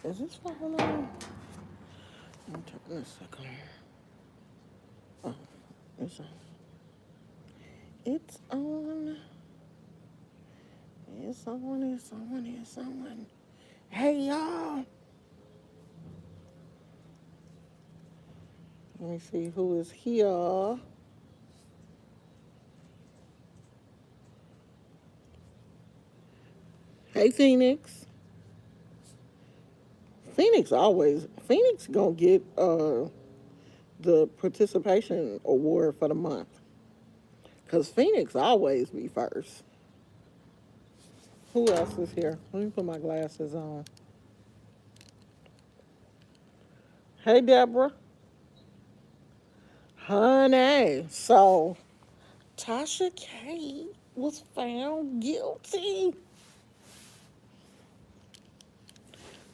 Is this phone on? I'm turning this second. Oh, it's on. It's on. It's on. It's on. It's on. Hey y'all. Let me see who is here. Hey Phoenix. Phoenix gonna get the participation award for the month. Cause Phoenix always be first. Who else is here? Let me put my glasses on. Hey Deborah. Honey. So Tasha K was found guilty.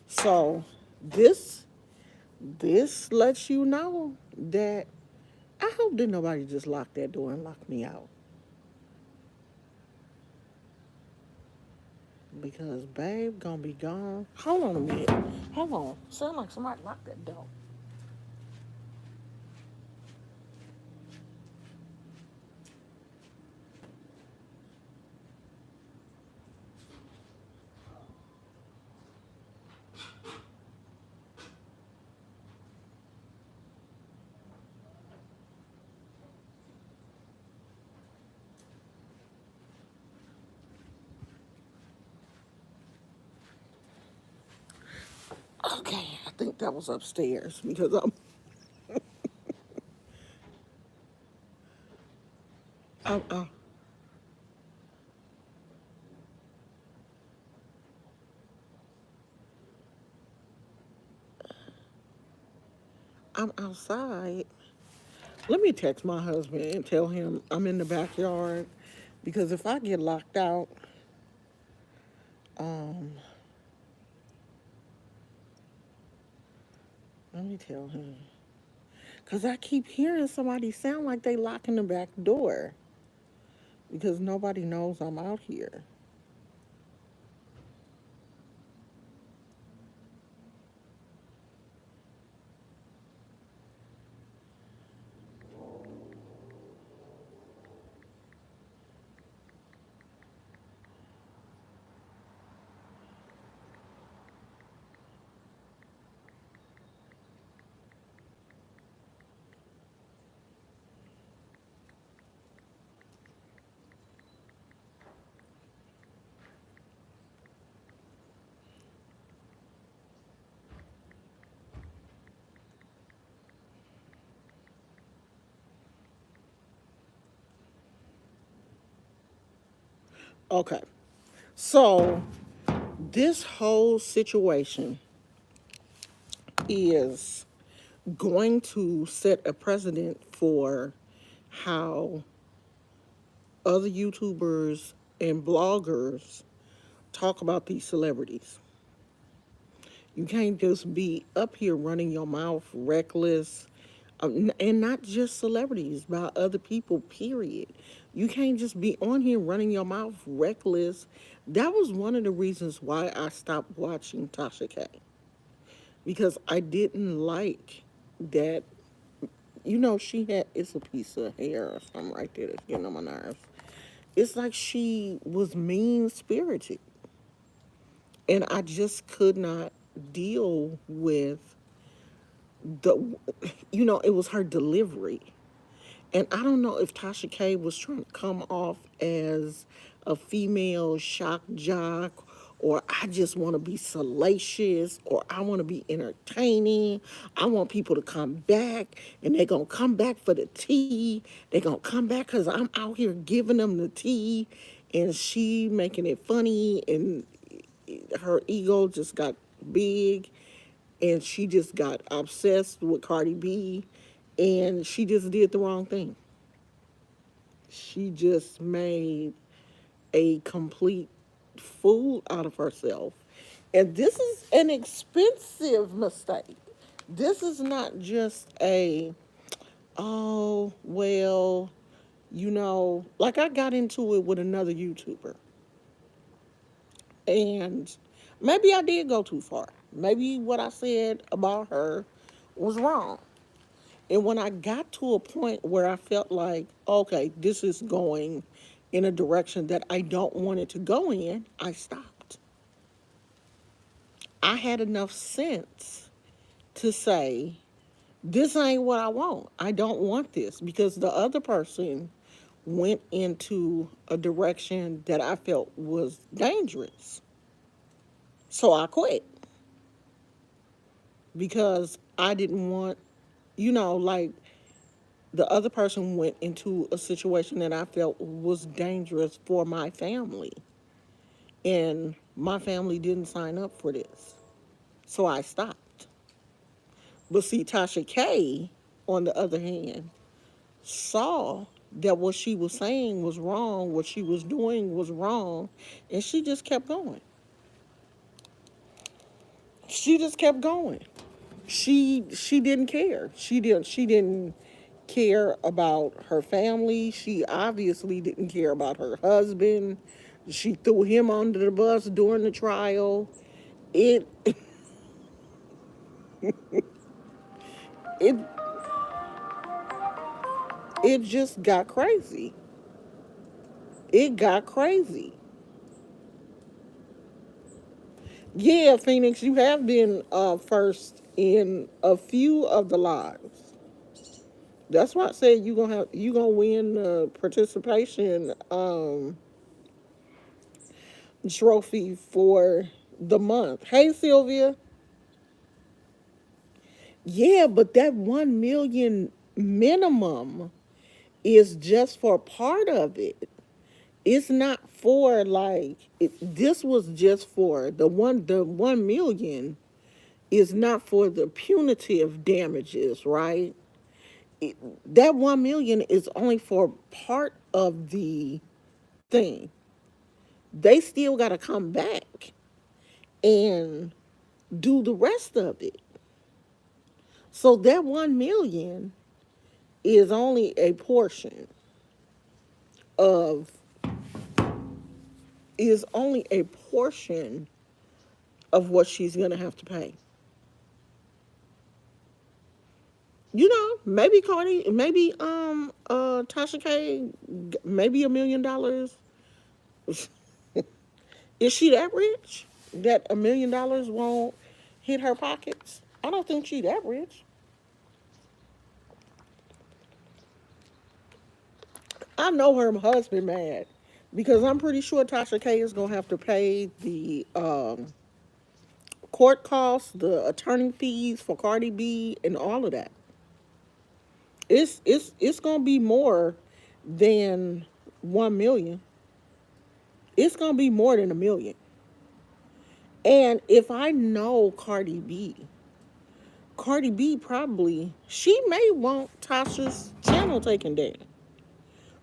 So this this lets you know that I hope that nobody just locked that door and locked me out. Because babe gonna be gone. Hold on a minute. Hold on. Sound like somebody locked that door. Okay, I think that was upstairs because I'm, I'm, I'm outside. Let me text my husband and tell him I'm in the backyard because if I get locked out, um, let me tell him. Because I keep hearing somebody sound like they locking the back door because nobody knows I'm out here. Okay. So this whole situation is going to set a precedent for how other YouTubers and bloggers talk about these celebrities. You can't just be up here running your mouth reckless, and not just celebrities, by other people, period. You can't just be on here running your mouth reckless. That was one of the reasons why I stopped watching Tasha K. Because I didn't like that, she had, it's a piece of hair or something right there that's getting on my nerves. It's like she was mean spirited. And I just could not deal with the, it was her delivery. And I don't know if Tasha K was trying to come off as a female shock jock, or I just want to be salacious, or I want to be entertaining. I want people to come back, and they're going to come back for the tea. They're going to come back because I'm out here giving them the tea, and she making it funny, and her ego just got big, and she just got obsessed with Cardi B, and she just did the wrong thing. She just made a complete fool out of herself. And this is an expensive mistake. This is not just a, oh, well, like I got into it with another YouTuber. And maybe I did go too far. Maybe what I said about her was wrong. And when I got to a point where I felt like, okay, this is going in a direction that I don't want it to go in, I stopped. I had enough sense to say, this ain't what I want. I don't want this because the other person went into a direction that I felt was dangerous. So I quit because I didn't want, like the other person went into a situation that I felt was dangerous for my family. And my family didn't sign up for this. So I stopped. But see, Tasha K, on the other hand, saw that what she was saying was wrong, what she was doing was wrong, and she just kept going. She just kept going. She didn't care. She didn't care about her family. She obviously didn't care about her husband. She threw him under the bus during the trial. It it it just got crazy. It got crazy. Yeah, Phoenix, you have been first in a few of the lives. That's why I said you gonna win the participation trophy for the month. Hey Sylvia. Yeah, but that 1 million minimum is just for part of it. It's not for this was just for the 1 million is not for the punitive damages, right? It, that 1 million is only for part of the thing. They still got to come back and do the rest of it. So that 1 million is only a portion of is only a portion of what she's gonna have to pay. Maybe Cardi, maybe Tasha K, maybe $1 million. Is she that rich that $1 million won't hit her pockets? I don't think she that rich. I know her husband mad because I'm pretty sure Tasha K is gonna have to pay the court costs, the attorney fees for Cardi B, and all of that. It's gonna be more than 1 million. It's gonna be more than 1 million. And if I know Cardi B probably she may want Tasha's channel taken down.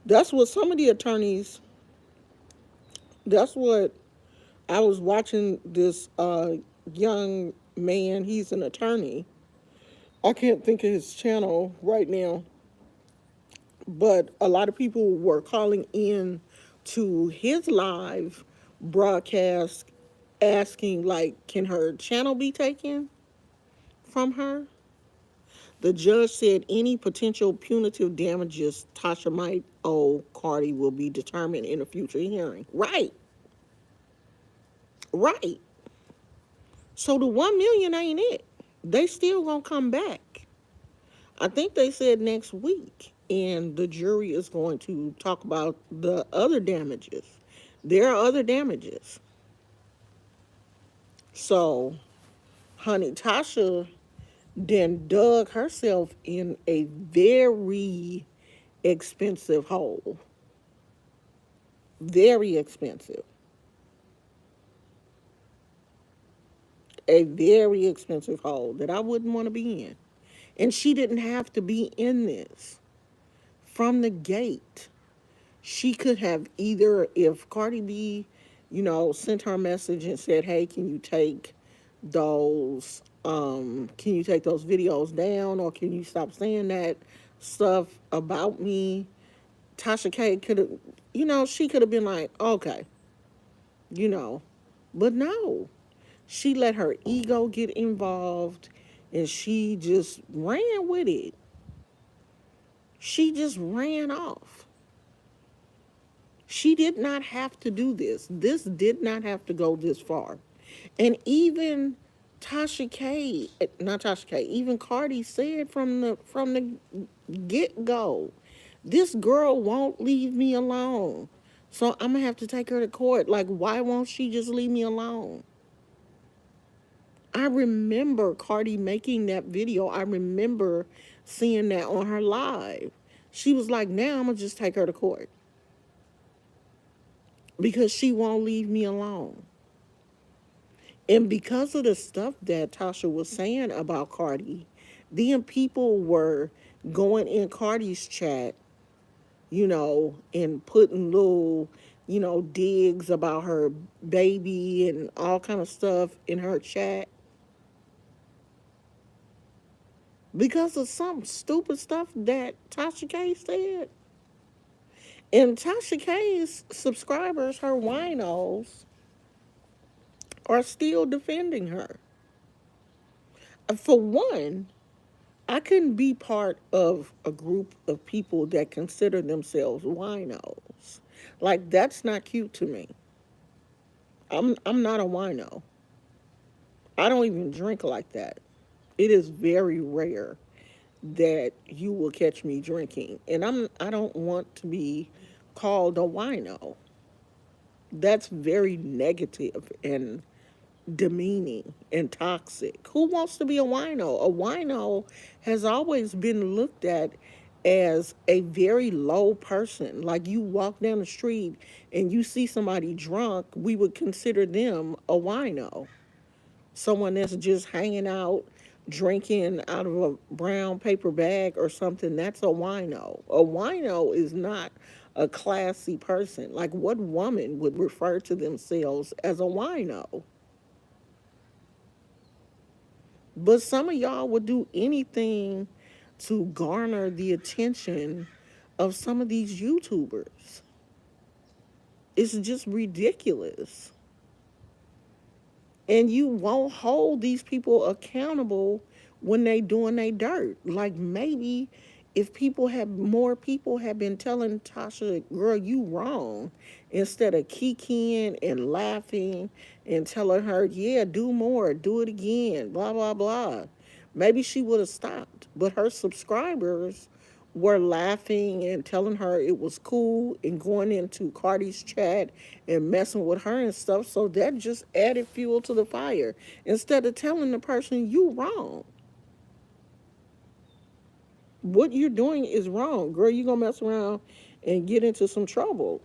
That's what some of the attorneys. That's what I was watching this young man. He's an attorney. I can't think of his channel right now, but a lot of people were calling in to his live broadcast asking like, can her channel be taken from her? The judge said any potential punitive damages Tasha might owe Cardi will be determined in a future hearing. Right, right. So the 1 million ain't it. They still gonna come back. I think they said next week, and the jury is going to talk about the other damages. There are other damages. So, honey, Tasha then dug herself in a very expensive hole. Very expensive. A very expensive hole that I wouldn't want to be in. And she didn't have to be in this from the gate. She could have either, if Cardi B, sent her a message and said, hey, can you take those videos down, or can you stop saying that stuff about me? Tasha K could have, she could have been like, okay, you know, but no. She let her ego get involved and she just ran with it. She just ran off. She did not have to do this. This did not have to go this far. And even Tasha K, not Tasha K, even Cardi said from the get go, this girl won't leave me alone. So I'm gonna have to take her to court. Like, why won't she just leave me alone? I remember Cardi making that video. I remember seeing that on her live. She was like, now I'm gonna just take her to court because she won't leave me alone. And because of the stuff that Tasha was saying about Cardi, then people were going in Cardi's chat, and putting little, digs about her baby and all kind of stuff in her chat because of some stupid stuff that Tasha K said. And Tasha K's subscribers, her winos, are still defending her. For one, I couldn't be part of a group of people that consider themselves winos. Like, that's not cute to me. I'm not a wino. I don't even drink like that. It is very rare that you will catch me drinking, and I don't want to be called a wino. That's very negative and demeaning and toxic. Who wants to be a wino? A wino has always been looked at as a very low person. Like, you walk down the street and you see somebody drunk, we would consider them a wino. Someone that's just hanging out, drinking out of a brown paper bag or something, that's a wino. A wino is not a classy person. Like, what woman would refer to themselves as a wino? But some of y'all would do anything to garner the attention of some of these YouTubers. It's just ridiculous. And you won't hold these people accountable when they doing their dirt. Like, maybe if more people had been telling Tasha, girl, you wrong, instead of kikiing and laughing and telling her, yeah, do more, do it again, blah blah blah, maybe she would have stopped. But her subscribers were laughing and telling her it was cool and going into Cardi's chat and messing with her and stuff. So that just added fuel to the fire. Instead of telling the person you wrong. What you're doing is wrong. Girl, you gonna mess around and get into some trouble.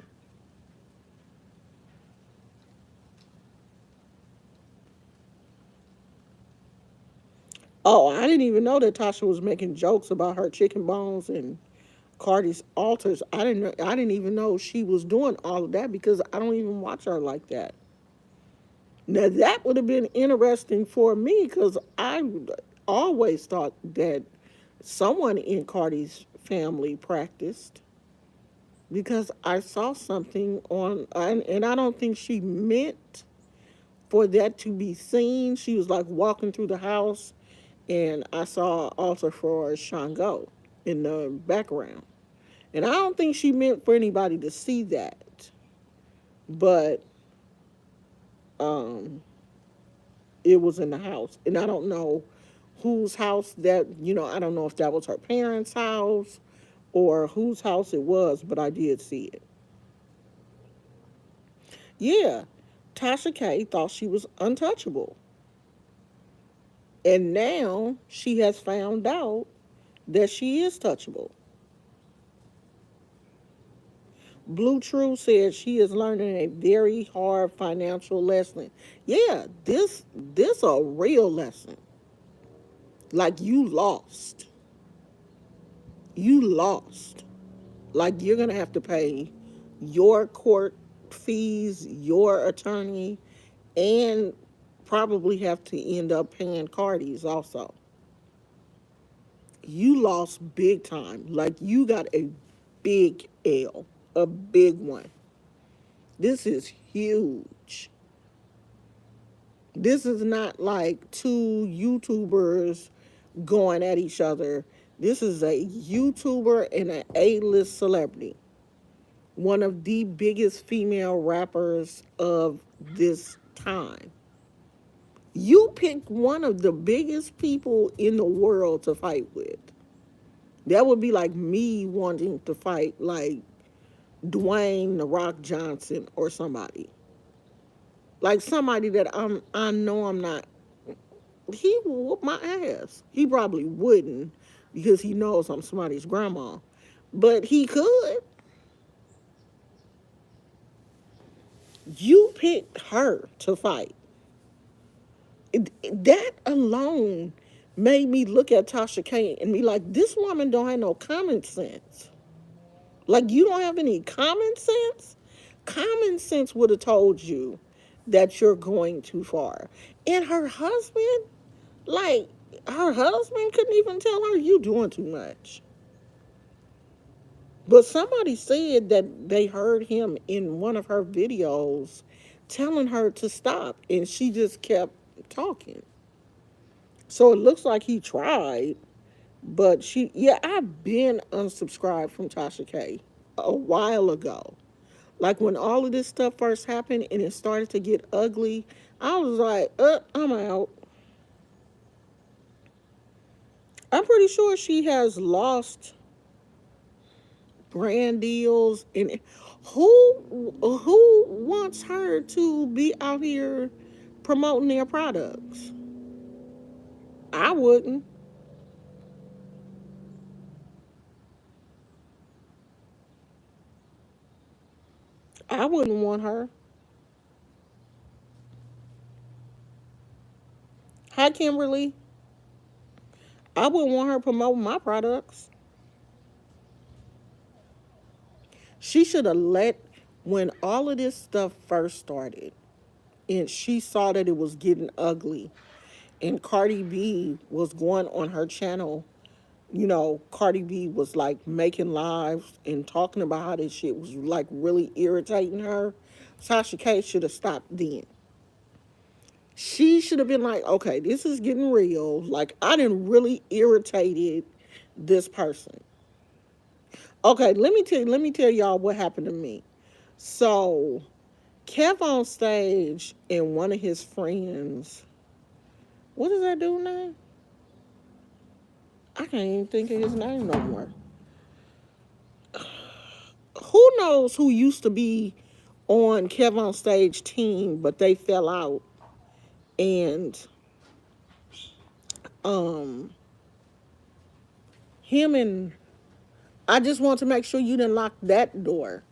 Oh, I didn't even know that Tasha was making jokes about her chicken bones and Cardi's altars. I didn't even know she was doing all of that because I don't even watch her like that. Now that would have been interesting for me because I always thought that someone in Cardi's family practiced because I saw something and I don't think she meant for that to be seen. She was like walking through the house and I saw an altar for Shango in the background. And I don't think she meant for anybody to see that. But um, it was in the house. And I don't know whose house I don't know if that was her parents' house or whose house it was, but I did see it. Yeah, Tasha K thought she was untouchable. And now she has found out that she is touchable. Blue True said she is learning a very hard financial lesson. Yeah, this a real lesson. Like, you lost. You lost. Like, you're gonna have to pay your court fees, your attorney, and probably have to end up paying Cardi's also. You lost big time. Like, you got a big L, a big one. This is huge. This is not like two YouTubers going at each other. This is a YouTuber and an A-list celebrity, one of the biggest female rappers of this time. You pick one of the biggest people in the world to fight with. That would be like me wanting to fight like Dwayne the Rock Johnson or somebody. Like somebody that I know I'm not, he would whoop my ass. He probably wouldn't because he knows I'm somebody's grandma. But he could. You picked her to fight. That alone made me look at Tasha K and be like, this woman don't have no common sense. Like, you don't have any common sense? Common sense would have told you that you're going too far. And her husband, like, her husband couldn't even tell her you doing too much. But somebody said that they heard him in one of her videos telling her to stop, and she just kept talking. So it looks like he tried, but yeah, I've been unsubscribed from Tasha K a while ago. Like when all of this stuff first happened and it started to get ugly, I was like, I'm out. I'm pretty sure she has lost brand deals, and who wants her to be out here promoting their products? I wouldn't. I wouldn't want her. Hi, Kimberly. I wouldn't want her promoting my products. She should have let, when all of this stuff first started and she saw that it was getting ugly and Cardi B was going on her channel, Cardi B was like making lives and talking about how this shit was like really irritating her. Tasha K should have stopped then. She should have been like, okay, this is getting real. Like, I didn't really irritated this person. Okay, let me tell y'all what happened to me. So Kev on stage and one of his friends, what does that dude name? I can't even think of his name no more. Who knows who used to be on Kev on stage team, but they fell out, and um him and I just want to make sure you didn't lock that door.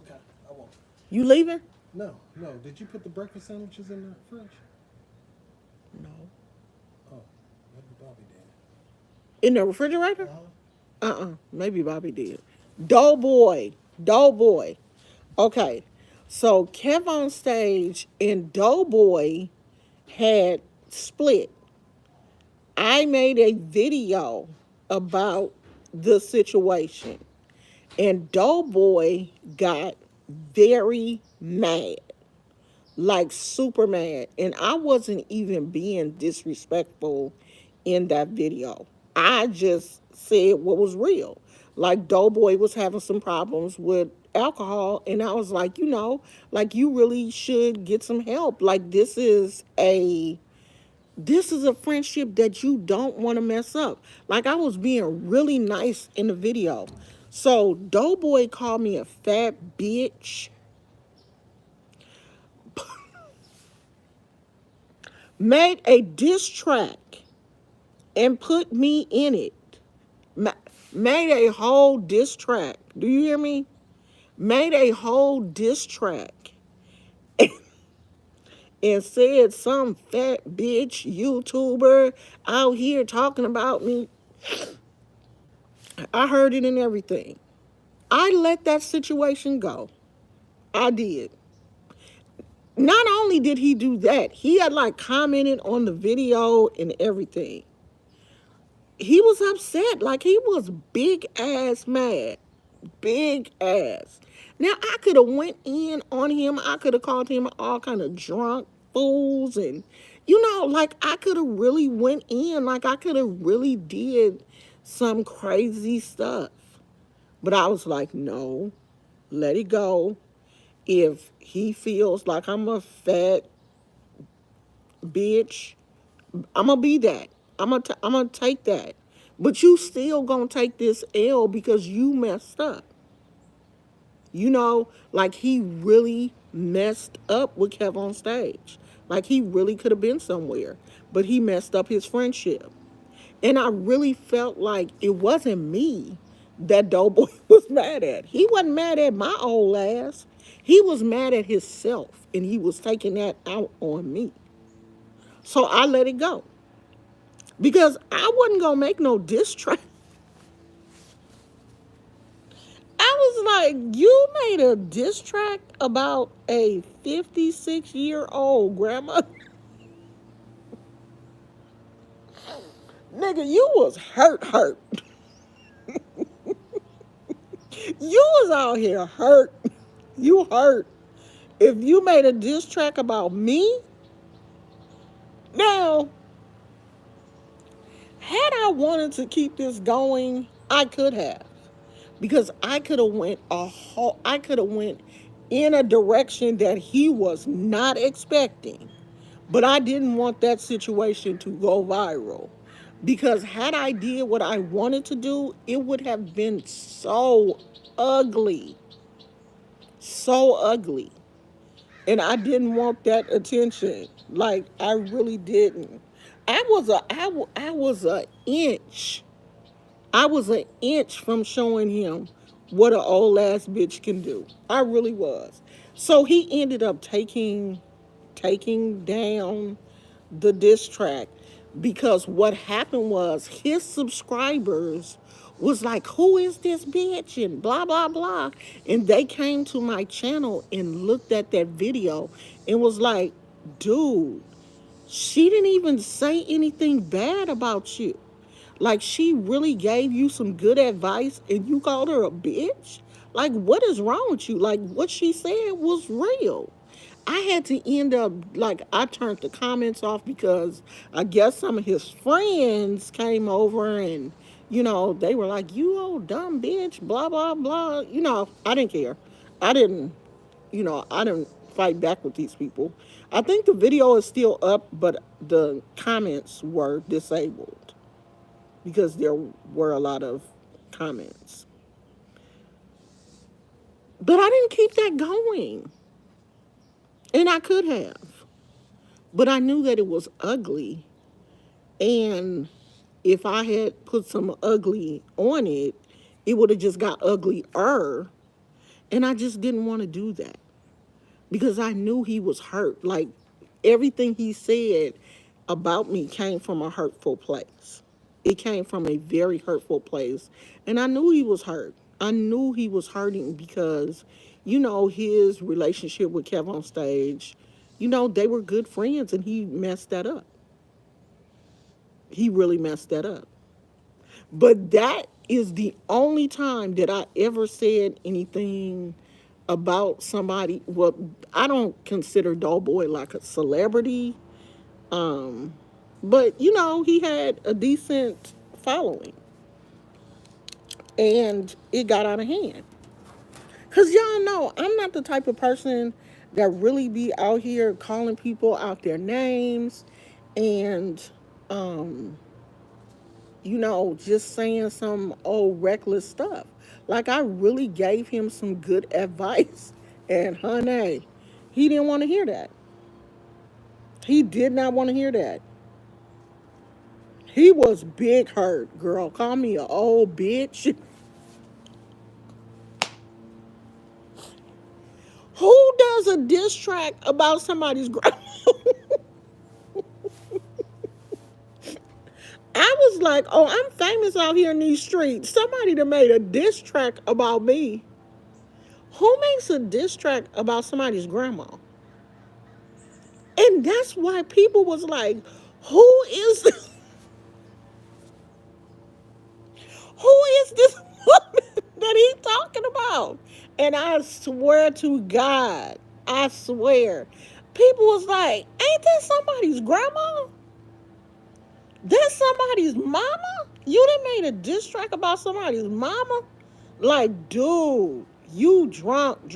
Okay, I won't. You leaving? No, no. Did you put the breakfast sandwiches in the fridge? No. Oh, maybe Bobby In the refrigerator? did. Maybe Bobby did. Doughboy. Doughboy. Okay. So Kev on stage and Doughboy had split. I made a video about the situation, and Doughboy got very mad, like super mad. And I wasn't even being disrespectful in that video. I just said what was real. Like Doughboy was having some problems with alcohol, and I was like, like you really should get some help. Like this is a friendship that you don't want to mess up. Like I was being really nice in the video. So Doughboy called me a fat bitch, made a diss track and put me in it. Ma- Made a whole diss track. Do you hear me? Made a whole diss track and said some fat bitch YouTuber out here talking about me. I heard it and everything. I let that situation go. I did. Not only did he do that, he had like commented on the video and everything. He was upset. Like he was big ass mad. Big ass. Now I could have went in on him. I could have called him all kind of drunk fools and Like I could have really went in, like I could have really did some crazy stuff. But I was like, no, let it go. If he feels like I'm a fat bitch, I'm gonna be that. I'm gonna take that. But you still gonna take this L because you messed up. Like he really messed up with Kev on stage. Like he really could have been somewhere, but he messed up his friendship. And I really felt like it wasn't me that Doughboy was mad at. He wasn't mad at my old ass. He was mad at himself, and he was taking that out on me. So I let it go because I wasn't gonna make no diss track. I was like, you made a diss track about a 56-year-old grandma. Nigga, you was hurt. You was out here hurt. You hurt. If you made a diss track about me, now, had I wanted to keep this going, I could have. Because I could have went in a direction that he was not expecting. But I didn't want that situation to go viral. Because had I did what I wanted to do, it would have been so ugly. So ugly. And I didn't want that attention. Like I really didn't. I was a inch. I was an inch from showing him what an old ass bitch can do. I really was. So he ended up taking down the diss track because what happened was his subscribers was like, who is this bitch, and blah blah blah, and they came to my channel and looked at that video and was like, dude, she didn't even say anything bad about you. Like she really gave you some good advice and you called her a bitch? Like what is wrong with you? Like what she said was real. I had to end up, like, I turned the comments off because I guess some of his friends came over and, they were like, you old dumb bitch, blah, blah, blah. I didn't care. I didn't, I didn't fight back with these people. I think the video is still up, but the comments were disabled because there were a lot of comments. But I didn't keep that going. And I could have. But I knew that it was ugly. And if I had put some ugly on it, it would have just got uglier. And I just didn't want to do that because I knew he was hurt. Like everything he said about me came from a hurtful place. It came from a very hurtful place. And I knew he was hurt. I knew he was hurting because, his relationship with Kev on stage, they were good friends and he messed that up. He really messed that up. But that is the only time that I ever said anything about somebody. Well, I don't consider Doughboy like a celebrity. Um, but he had a decent following, and it got out of hand. Cause y'all know I'm not the type of person that really be out here calling people out their names, and um, just saying some old reckless stuff. Like I really gave him some good advice, and honey, he didn't want to hear that. He did not want to hear that. He was big hurt, girl. Call me a old bitch. Who does a diss track about somebody's grandma? I was like, oh, I'm famous out here in these streets. Somebody that made a diss track about me. Who makes a diss track about somebody's grandma? And that's why people was like, who is who is this woman that he's talking about? And I swear to God, I swear, People was like, ain't that somebody's grandma? That's somebody's mama? You done made a diss track about somebody's mama? Like, dude, you drunk.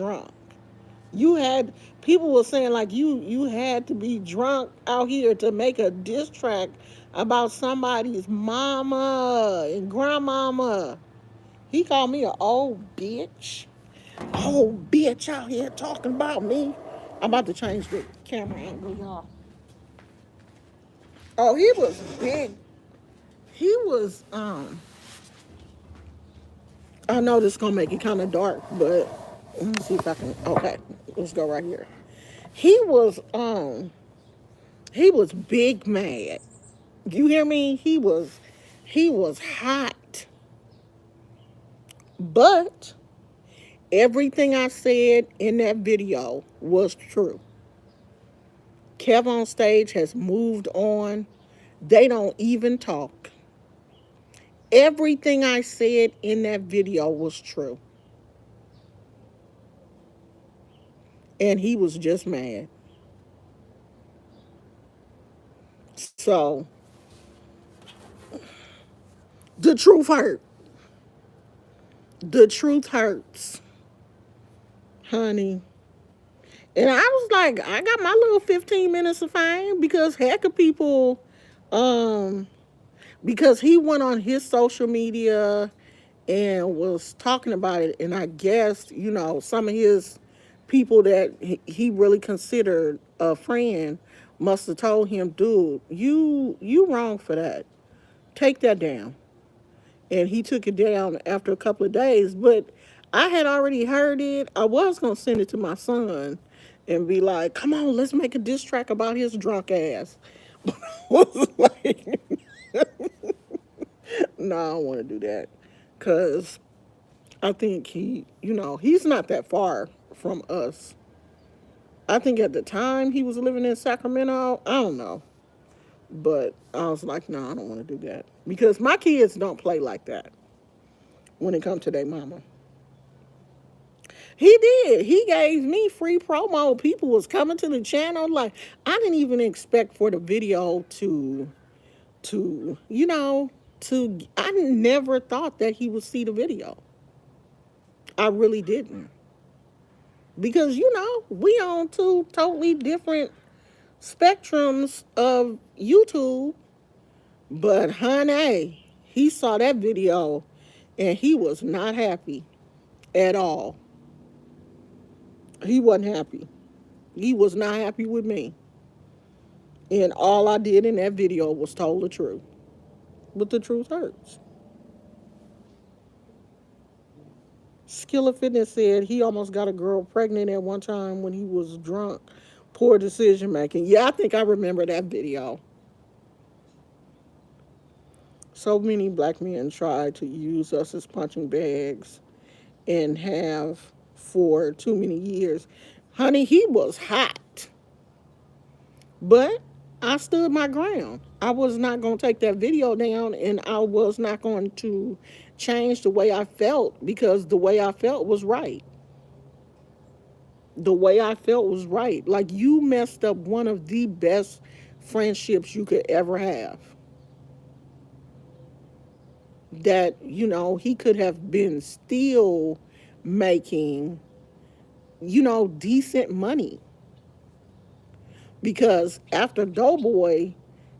You had people were saying like you had to be drunk out here to make a diss track about somebody's mama and grandmama. He called me an old bitch. Old bitch out here talking about me. I'm about to change the camera angle, y'all. Oh, he was big. He was I know this is gonna make it kind of dark, but let me see if I can. Okay, let's go right here. He was he was big mad. You hear me? He was hot. But everything I said in that video was true. Kev on stage has moved on. They don't even talk. Everything I said in that video was true. And he was just mad. So the truth hurt. The truth hurts, honey. And I was like, I got my little 15 minutes of fame because heck of people, um, because he went on his social media and was talking about it. And I guess, some of his people that he really considered a friend must have told him, dude, you wrong for that. Take that down. And he took it down after a couple of days. But I had already heard it. I was gonna send it to my son and be like, "Come on, let's make a diss track about his drunk ass." But I was like, "No, I don't want to do that," because I think he's not that far from us. I think at the time he was living in Sacramento. I don't know, but I was like, "No, I don't want to do that," because my kids don't play like that when it comes to their mama. He did. He gave me free promo. People was coming to the channel. Like, I didn't even expect for the video to I never thought that he would see the video. I really didn't. Because we on two totally different spectrums of YouTube. But honey, he saw that video and he was not happy at all. He wasn't happy. He was not happy with me. And all I did in that video was told the truth. But the truth hurts. Skilla Fitness said he almost got a girl pregnant at one time when he was drunk. Poor decision making. Yeah, I think I remember that video. So many black men try to use us as punching bags and have for too many years. Honey, he was hot. But I stood my ground. I was not going to take that video down and I was not going to change the way I felt because the way I felt was right. The way I felt was right. Like, you messed up one of the best friendships you could ever have. That, he could have been still making, decent money. Because after Doughboy,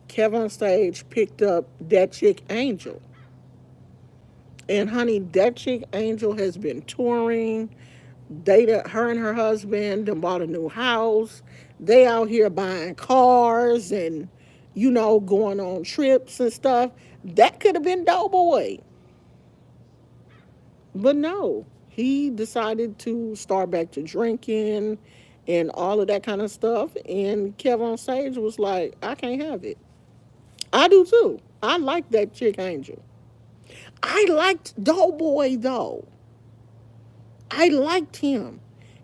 Kevin Stage picked up that chick Angel. And honey, that chick Angel has been touring. Her and her husband done bought a new house. They out here buying cars and, going on trips and stuff. That could have been Doughboy. But no, he decided to start back to drinking and all of that kind of stuff. And Kevin Sage was like, I can't have it. I do too. I like that chick Angel. I liked Doughboy though. I liked him.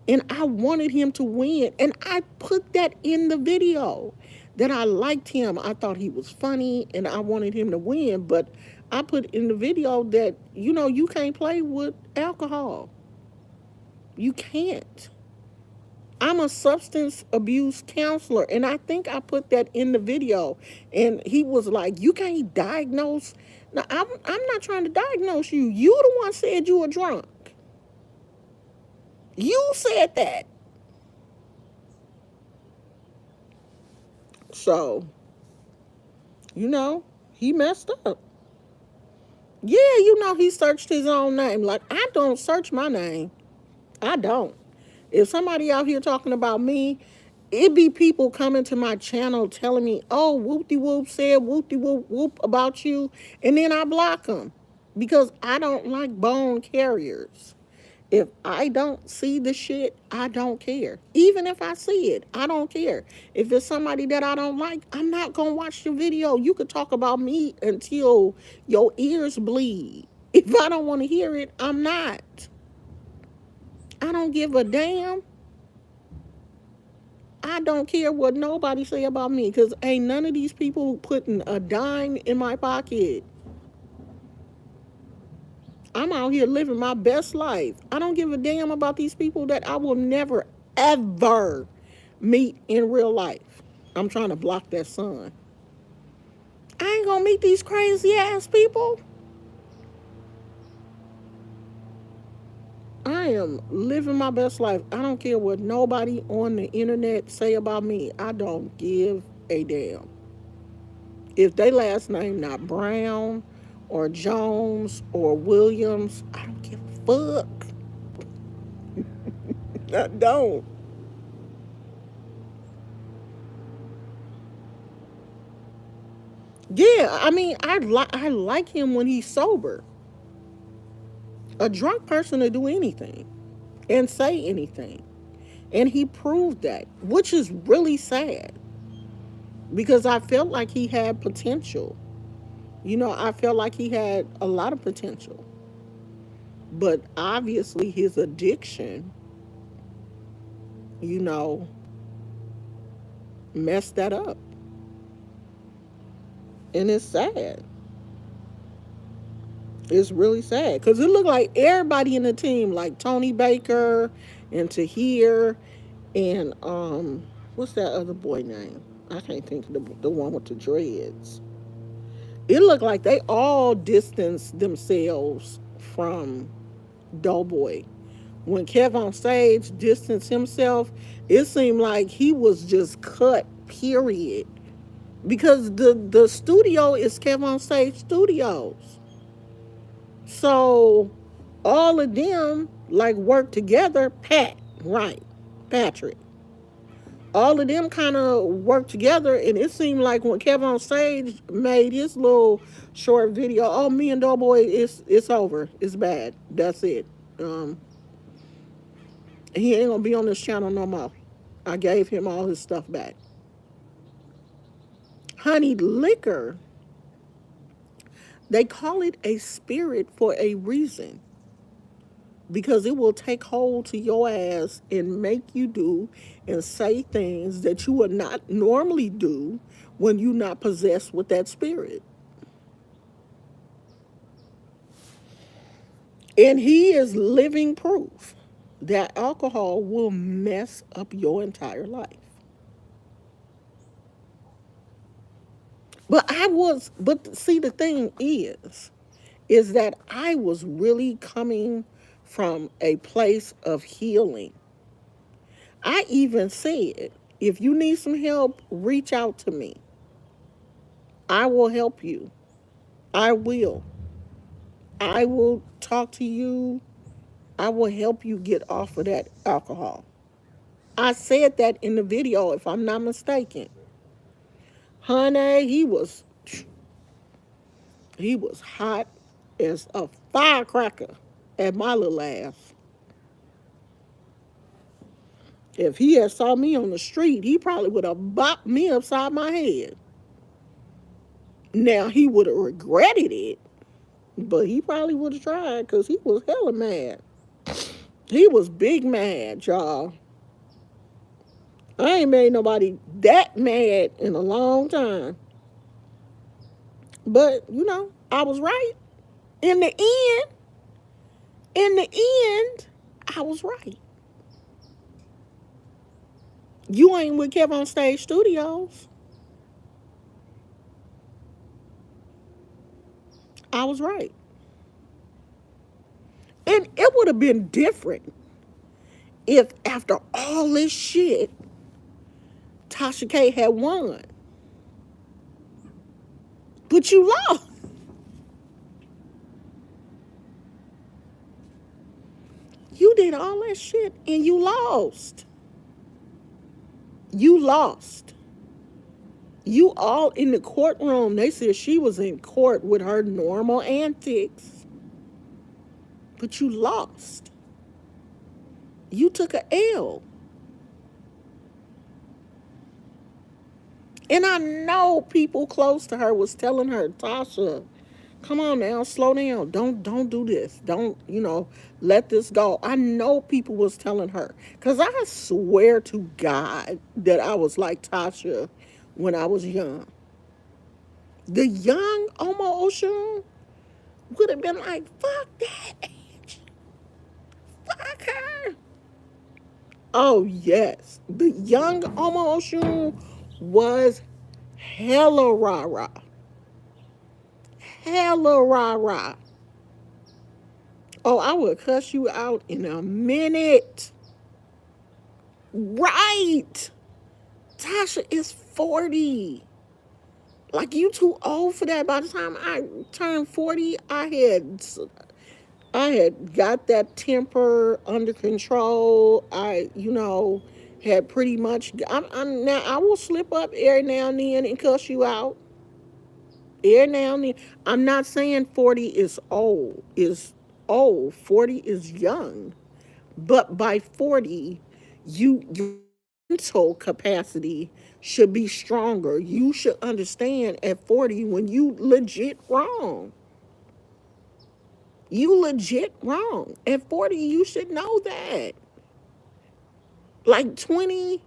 And I wanted him to win. And I put that in the video. That I liked him. I thought he was funny and I wanted him to win. But I put in the video that, you can't play with alcohol. You can't. I'm a substance abuse counselor, and I think I put that in the video. And he was like, "You can't diagnose." Now, I'm not trying to diagnose you. You the one said you were drunk. You said that. So, you know, he messed up. Yeah, he searched his own name. Like, I don't search my name. I don't. If somebody out here talking about me, it be people coming to my channel telling me, "Oh, whoop de whoop said whoop de whoop whoop about you," and then I block them because I don't like bone carriers. If I don't see the shit, I don't care. Even if I see it, I don't care. If it's somebody that I don't like, I'm not gonna watch the video. You could talk about me until your ears bleed. If I don't want to hear it, I'm not. I don't give a damn. I don't care what nobody say about me because ain't none of these people putting a dime in my pocket. I'm out here living my best life. I don't give a damn about these people that I will never, ever meet in real life. I'm trying to block that son. I ain't gonna meet these crazy ass people. I am living my best life. I don't care what nobody on the internet say about me. I don't give a damn. If they last name not Brown or Jones or Williams, I don't give a fuck. I don't. Yeah, I mean, I like him when he's sober. A drunk person to do anything and say anything, and he proved that, which is really sad because I felt like he had potential. I felt like he had a lot of potential, but obviously his addiction, you know, messed that up, and it's sad. It's really sad because it looked like everybody in the team, like Tony Baker and Tahir and what's that other boy name? I can't think of the one with the dreads. It looked like they all distanced themselves from Doughboy. When Kev on stage distanced himself, it seemed like he was just cut. Period. Because the studio is Kev on Stage Studios. So all of them like work together. Right, Patrick. All of them kind of work together, and it seemed like when Kevin on stage made his little short video, "Oh, me and Doughboy, it's over. It's bad. That's it. Um, he ain't gonna be on this channel no more. I gave him all his stuff back." Honey, liquor, they call it a spirit for a reason because it will take hold to your ass and make you do and say things that you would not normally do when you're not possessed with that spirit. And he is living proof that alcohol will mess up your entire life. But see, the thing is that I was really coming from a place of healing. I even said, if you need some help, reach out to me. I will help you. I will. I will talk to you. I will help you get off of that alcohol. I said that in the video, if I'm not mistaken. Honey, he was hot as a firecracker at my little ass. If he had saw me on the street, he probably would have bopped me upside my head. Now he would have regretted it, but he probably would have tried because he was hella mad. He was big mad, y'all. I ain't made nobody that mad in a long time. But I was right. In the end, in the end, I was right. You ain't with Kev on Stage Studios. I was right. And it would have been different if after all this shit, Tasha K had won. But you lost. You did all that shit and you lost. You lost. You all in the courtroom. They said she was in court with her normal antics, but you lost. You took a L. And I know people close to her was telling her, Tasha, come on now, slow down. Don't do this. Don't, let this go. I know people was telling her. Cause I swear to God that I was like Tasha when I was young. The young Oma Oshun would have been like, fuck that age. Fuck her. Oh yes. The young Oma Oshun was hella rah rah. Hella rah rah. Oh, I would cuss you out in a minute. Right. Tasha is 40. Like you too old for that. By the time I turned 40, I had got that temper under control. Had pretty much. I'm now. I will slip up every now and then and cuss you out. Every now and then. I'm not saying 40 is old. Is old. 40 is young. But by 40, your mental capacity should be stronger. You should understand at 40 when you legit wrong. You legit wrong. At 40, you should know that. Like 20,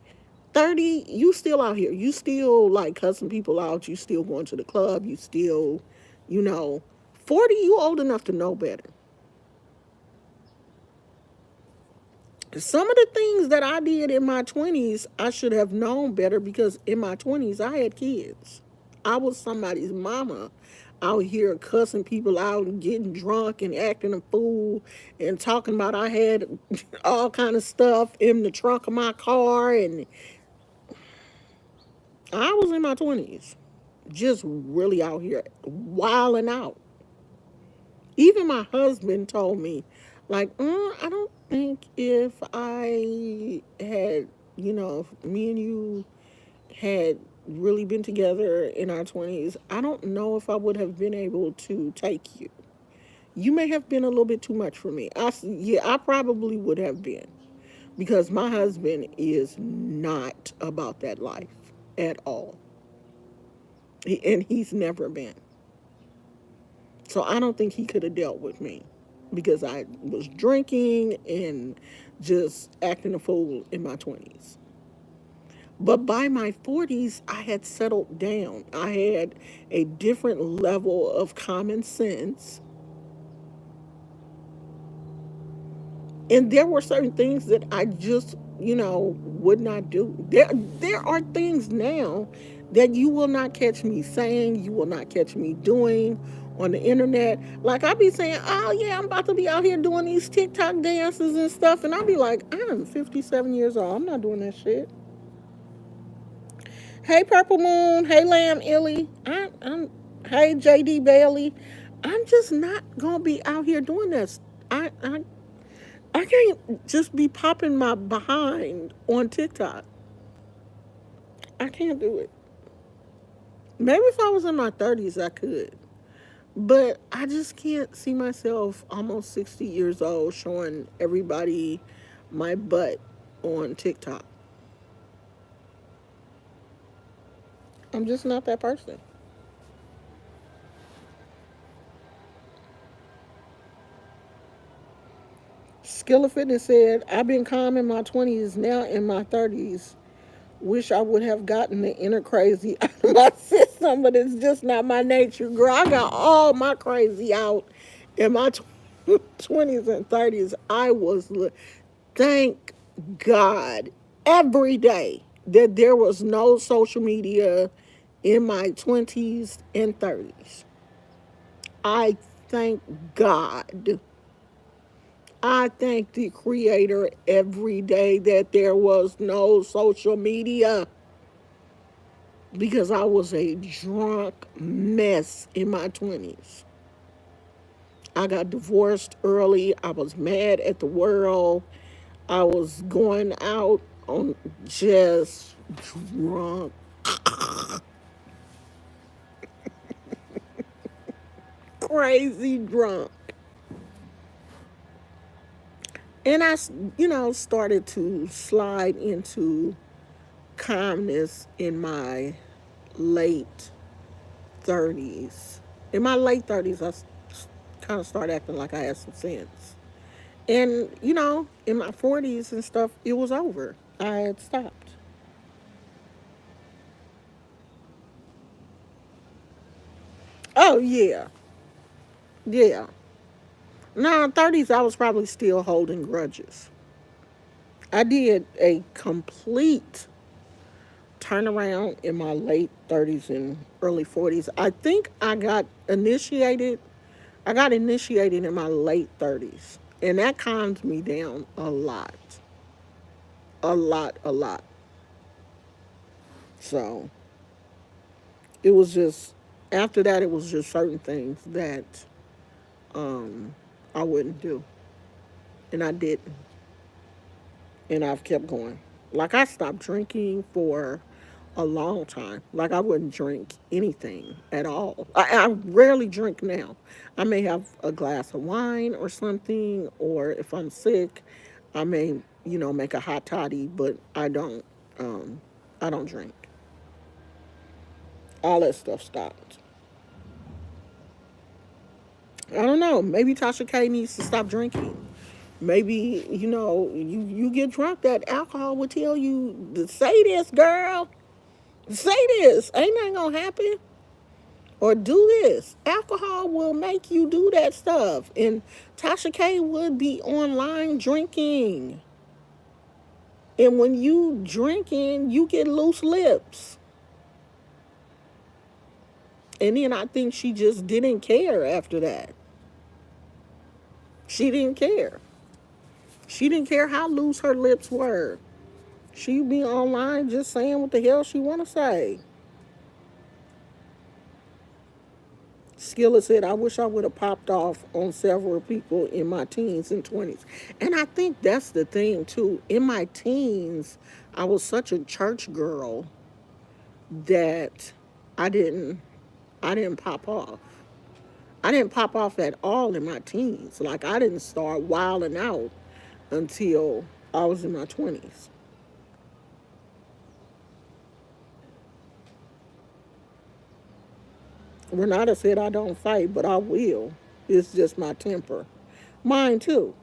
30, you still out here. You still like cussing people out. You still going to the club. You still, you know, 40, you old enough to know better. Some of the things that I did in my 20s, I should have known better because in my 20s, I had kids. I was somebody's mama out here cussing people out and getting drunk and acting a fool and talking about I had all kind of stuff in the trunk of my car, and I was in my 20s just really out here wilding out. Even my husband told me, like, I don't think if I had, if me and you had really been together in our 20s, I don't know if I would have been able to take you. You may have been a little bit too much for me. Yeah, I probably would have been because my husband is not about that life at all. And he's never been. So I don't think he could have dealt with me because I was drinking and just acting a fool in my 20s. But by my 40s, I had settled down. I had a different level of common sense. And there were certain things that I just, would not do. There are things now that you will not catch me saying, you will not catch me doing on the internet. Like I be saying, oh yeah, I'm about to be out here doing these TikTok dances and stuff, and I'll be like, I'm 57 years old. I'm not doing that shit. Hey Purple Moon, hey Lamb Illy, hey JD Bailey. I'm just not gonna be out here doing this. I can't just be popping my behind on TikTok. I can't do it. Maybe if I was in my 30s, I could. But I just can't see myself almost 60 years old showing everybody my butt on TikTok. I'm just not that person. Skill of Fitness said, I've been calm in my 20s, now in my 30s. Wish I would have gotten the inner crazy out of my system, but it's just not my nature. Girl, I got all my crazy out in my 20s and 30s. Thank God, every day. that there was no social media in my 20s and 30s. I thank God. I thank the Creator every day that there was no social media because I was a drunk mess in my 20s. I got divorced early. I was mad at the world. I was going out on just drunk, crazy drunk. And started to slide into calmness in my late 30s. In my late 30s, I kind of started acting like I had some sense. And, in my 40s and stuff, it was over. I had stopped. Oh, yeah. Yeah. No, 30s, I was probably still holding grudges. I did a complete turnaround in my late 30s and early 40s. I think I got initiated in my late 30s. And that calmed me down a lot. A lot, a lot. So it was just, after that, it was just certain things that um, I wouldn't do. And I didn't. And I've kept going. Like, I stopped drinking for a long time. Like, I wouldn't drink anything at all. I rarely drink now. I may have a glass of wine or something, or if I'm sick, I may, make a hot toddy, but um, I don't drink. All that stuff stopped. I don't know. Maybe Tasha K needs to stop drinking. Maybe, you get drunk, that alcohol will tell you to say this, girl. Say this. Ain't nothing gonna happen. Or do this. Alcohol will make you do that stuff. And Tasha K would be online drinking. And when you drinking, you get loose lips. And then I think she just didn't care after that. She didn't care. She didn't care how loose her lips were. She'd be online just saying what the hell she want to say. Skilla said, I wish I would have popped off on several people in my teens and 20s. And I think that's the thing, too. In my teens, I was such a church girl that I didn't I didn't pop off. I didn't pop off at all in my teens. Like, I didn't start wilding out until I was in my 20s. Renata said, I don't fight, but I will. It's just my temper. Mine, too.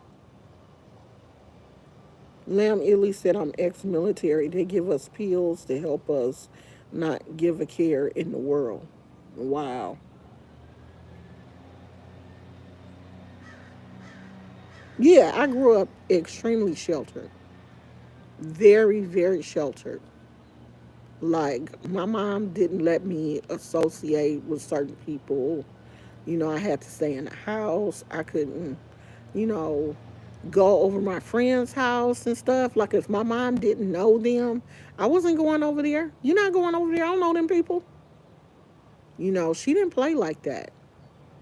Lamb Illy said, I'm ex military. They give us pills to help us not give a care in the world. Wow. Yeah, I grew up extremely sheltered. Very, very sheltered. Like, my mom didn't let me associate with certain people. I had to stay in the house. I couldn't, you know, go over my friend's house and stuff. Like, if my mom didn't know them, I wasn't going over there. You're not going over there. I don't know them people. She didn't play like that.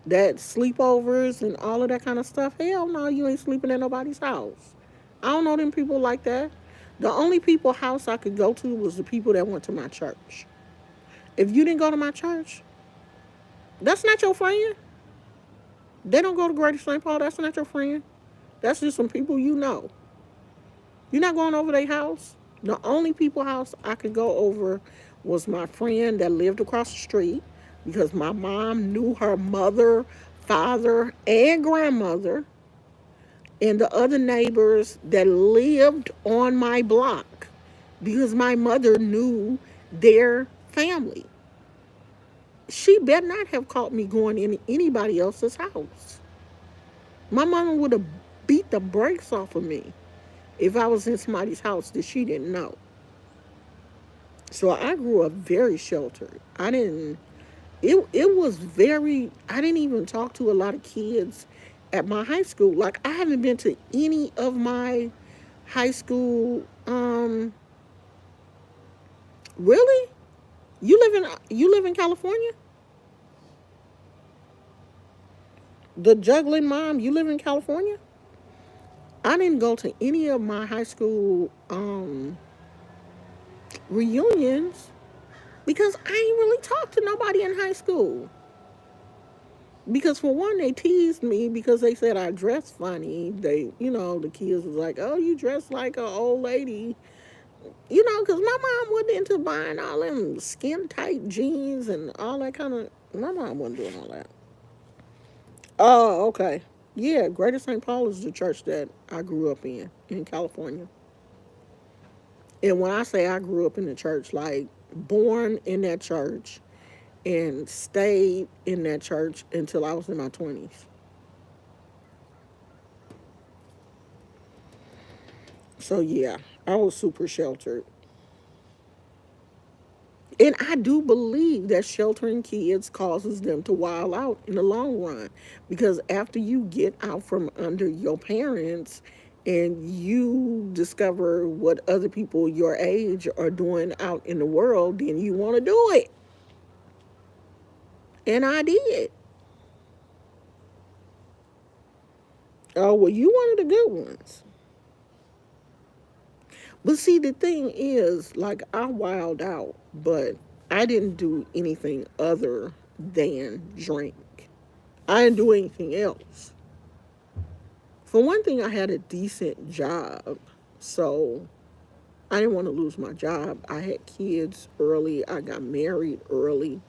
That sleepovers and all of that kind of stuff. Hell no, you ain't sleeping at nobody's house. I don't know them people like that. The only people house I could go to was the people that went to my church. If you didn't go to my church, that's not your friend. They don't go to Greater St. Paul. That's not your friend. That's just some people you know. You're not going over their house. The only people house I could go over was my friend that lived across the street because my mom knew her mother, father, and grandmother, and the other neighbors that lived on my block because my mother knew their family. She better not have caught me going in anybody else's house. My mama would have beat the brakes off of me if I was in somebody's house that she didn't know. So I grew up very sheltered. I didn't it was very I didn't even talk to a lot of kids at my high school. Like I haven't been to any of my high school really? You live in California? The juggling mom, you live in California? I didn't go to any of my high school reunions because I ain't really talked to nobody in high school. Because for one, they teased me because they said I dressed funny. The kids was like, "Oh, you dress like an old lady," because my mom wasn't into buying all them skin tight jeans and all that kind of. My mom wasn't doing all that. Oh, okay. Yeah, Greater St. Paul is the church that I grew up in California. And when I say I grew up in the church, like born in that church and stayed in that church until I was in my 20s. So yeah, I was super sheltered. And I do believe that sheltering kids causes them to wild out in the long run. Because after you get out from under your parents and you discover what other people your age are doing out in the world, then you want to do it. And I did. Oh, well, you one of the good ones. But see, the thing is, like, I wild out, but I didn't do anything other than drink. I didn't do anything else. For one thing, I had a decent job, so I didn't want to lose my job. I had kids early, I got married early.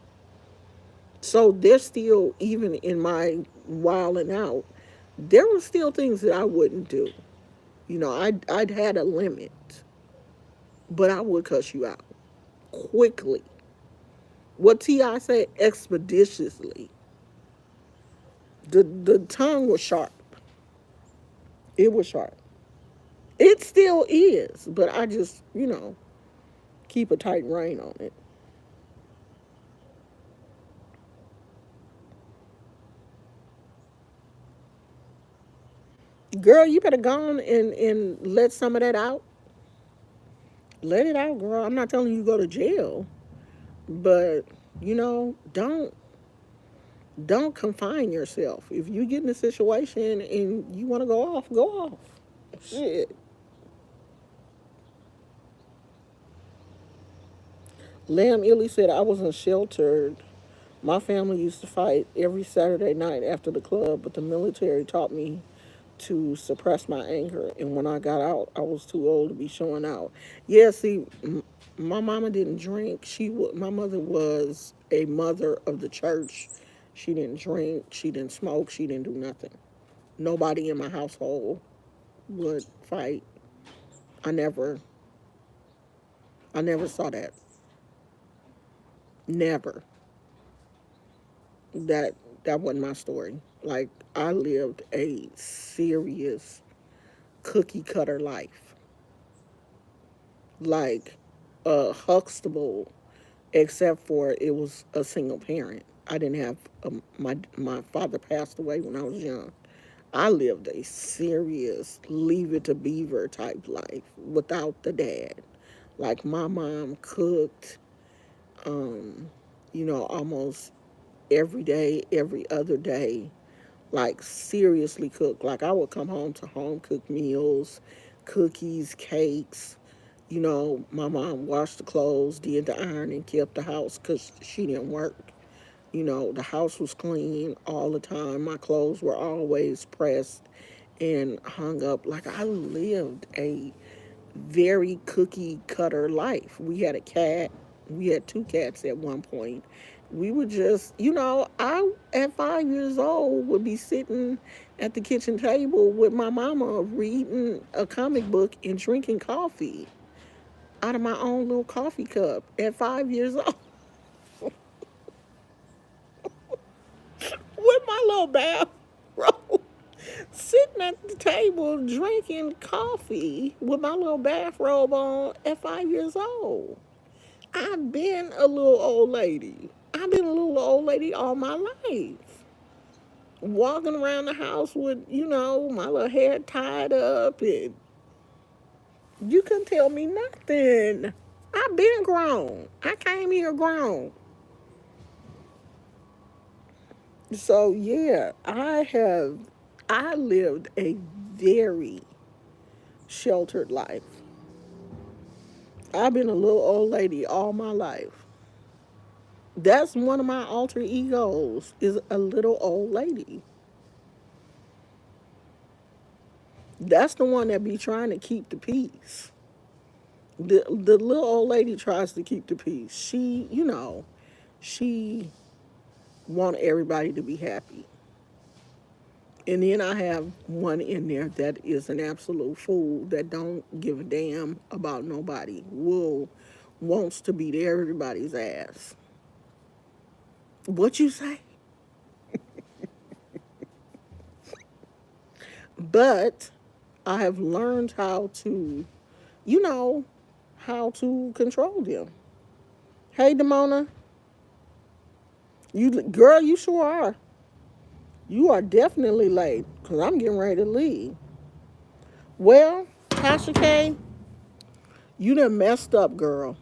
So there's still, even in my wilding out, there were still things that I wouldn't do. I'd had a limit, but I would cuss you out quickly. What T.I. said, expeditiously. The tongue was sharp. It was sharp. It still is, but I just, keep a tight rein on it. Girl, you better go on and let some of that out. Let it out, girl. I'm not telling you to go to jail, but don't confine yourself. If you get in a situation and you want to go off, go off. Shit. Lamb Illy said I wasn't sheltered. My family used to fight every Saturday night after the club, but the military taught me to suppress my anger. And when I got out, I was too old to be showing out. Yeah, see, my mama didn't drink. My mother was a mother of the church. She didn't drink. She didn't smoke. She didn't do nothing. Nobody in my household would fight. I never, I never saw that. Never. That that wasn't my story. Like I lived a serious cookie cutter life, like Huxtable, except for it was a single parent. I didn't have my father passed away when I was young. I lived a serious leave it to beaver type life without the dad. Like my mom cooked, um, almost every day, every other day, like seriously cook. Like I would come home to home cooked meals, cookies, cakes. My mom washed the clothes, did the ironing, kept the house because she didn't work. The house was clean all the time. My clothes were always pressed and hung up. Like I lived a very cookie cutter life. We had a cat. We had two cats at one point. We would just, I at 5 years old would be sitting at the kitchen table with my mama reading a comic book and drinking coffee out of my own little coffee cup at 5 years old with my little bathrobe, sitting at the table drinking coffee with my little bathrobe on at 5 years old. I've been a little old lady. I've been a little old lady all my life. Walking around the house with, my little hair tied up, and you couldn't tell me nothing. I've been grown. I came here grown. So yeah, I lived a very sheltered life. I've been a little old lady all my life. That's one of my alter egos is a little old lady. That's the one that be trying to keep the peace. The little old lady tries to keep the peace. She want everybody to be happy. And then I have one in there that is an absolute fool that don't give a damn about nobody. Wants to beat everybody's ass. What you say? But I have learned you know, how to control them. Hey, Demona, girl, you sure are. You are definitely late because I'm getting ready to leave. Well, Tasha K, you done messed up, girl.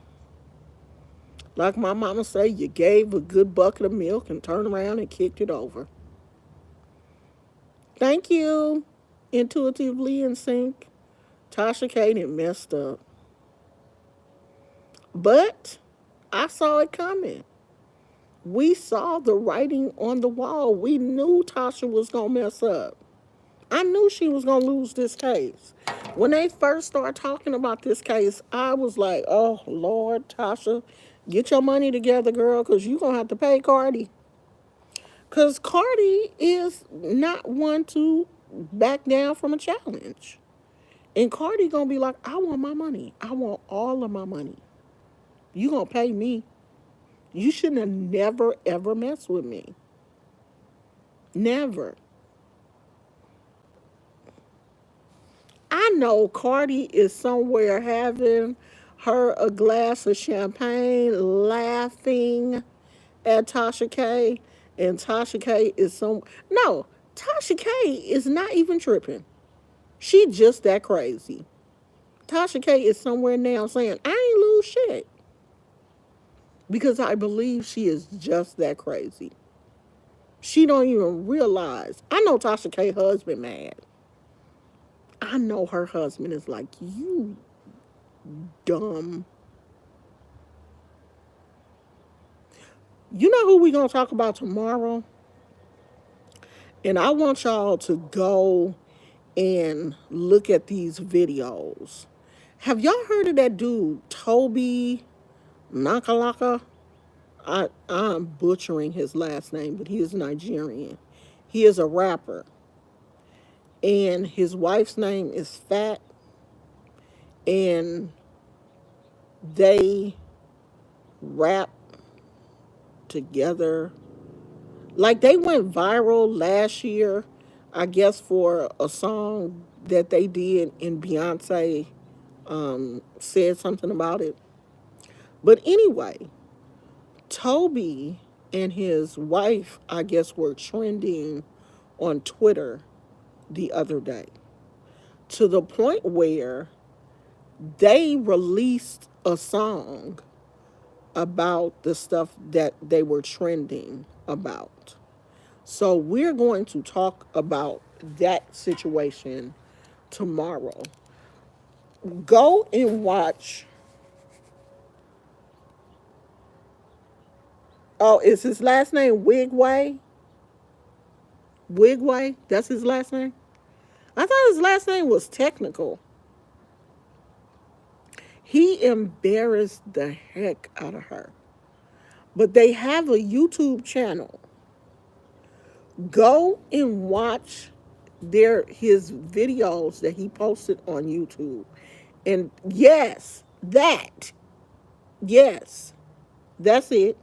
Like my mama say, you gave a good bucket of milk and turned around and kicked it over. Thank you, intuitively in sync. Tasha K done messed up. But I saw it coming. We saw the writing on the wall. We knew Tasha was going to mess up. I knew she was going to lose this case. When they first started talking about this case, I was like, oh, Lord, Tasha, get your money together, girl, because you're going to have to pay Cardi. Because Cardi is not one to back down from a challenge. And Cardi going to be like, I want my money. I want all of my money. You going to pay me. You shouldn't have never, ever messed with me. Never. I know Cardi is somewhere having her a glass of champagne, laughing at Tasha K. And Tasha K is no, Tasha K is not even tripping. She just that crazy. Tasha K is somewhere now saying, I ain't lose shit. Because I believe she is just that crazy. She don't even realize. I know Tasha K husband mad. I know her husband is like, you dumb. You know who we gonna talk about tomorrow? And I want y'all to go and look at these videos. Have y'all heard of that dude, Toby Nakalaka? I'm butchering his last name, but he is Nigerian. He is a rapper. And his wife's name is Fat. And they rap together. Like they went viral last year, I guess, for a song that they did, and Beyonce said something about it. But anyway, Toby and his wife, I guess, were trending on Twitter the other day to the point where they released a song about the stuff that they were trending about. So we're going to talk about that situation tomorrow. Go and watch. Oh, is his last name Wigway? Wigway? That's his last name? I thought his last name was Technical. He embarrassed the heck out of her. But they have a YouTube channel. Go and watch his videos that he posted on YouTube. And yes, yes, that's it.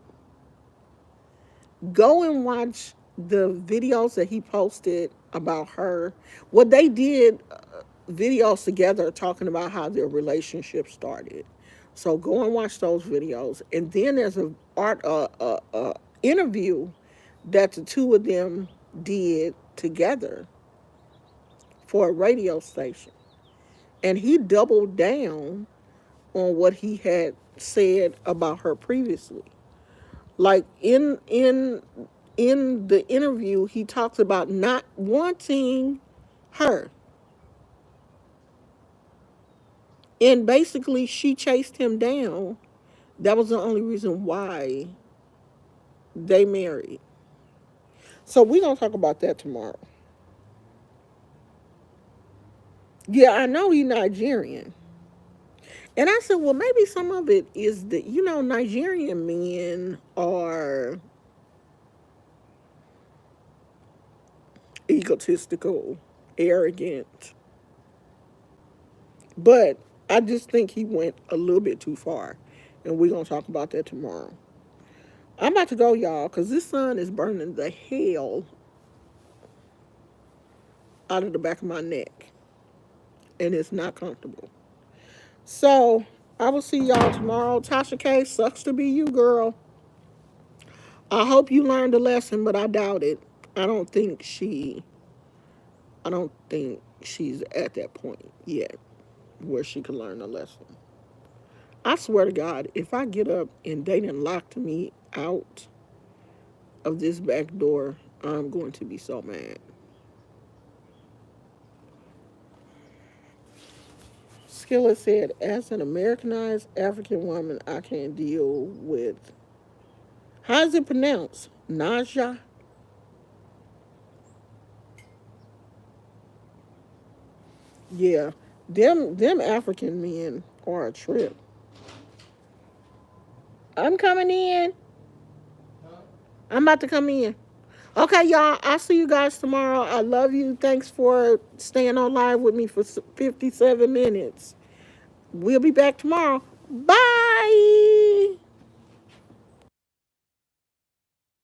Go and watch the videos that he posted about her. What they did videos together talking about how their relationship started. So go and watch those videos. And then there's a art interview that the two of them did together for a radio station, and he doubled down on what he had said about her previously. Like in the interview, he talks about not wanting her, and basically she chased him down. That was the only reason why they married. So we're gonna talk about that tomorrow. Yeah, I know he's Nigerian. And I said, well, maybe some of it is that, Nigerian men are egotistical, arrogant. But I just think he went a little bit too far. And we're going to talk about that tomorrow. I'm about to go, y'all, because this sun is burning the hell out of the back of my neck. And it's not comfortable. So I will see y'all tomorrow. Tasha K, sucks to be you, girl. I hope you learned a lesson, but I doubt it. I don't think she I don't think she's at that point yet where she can learn a lesson. I swear to God, if I get up and they done locked me out of this back door, I'm going to be so mad. Skillet said, as an Americanized African woman, I can't deal with. How is it pronounced? Naja? Yeah. Them African men are a trip. I'm coming in. Huh? I'm about to come in. Okay, y'all. I'll see you guys tomorrow. I love you. Thanks for staying on live with me for 57 minutes. We'll be back tomorrow. Bye.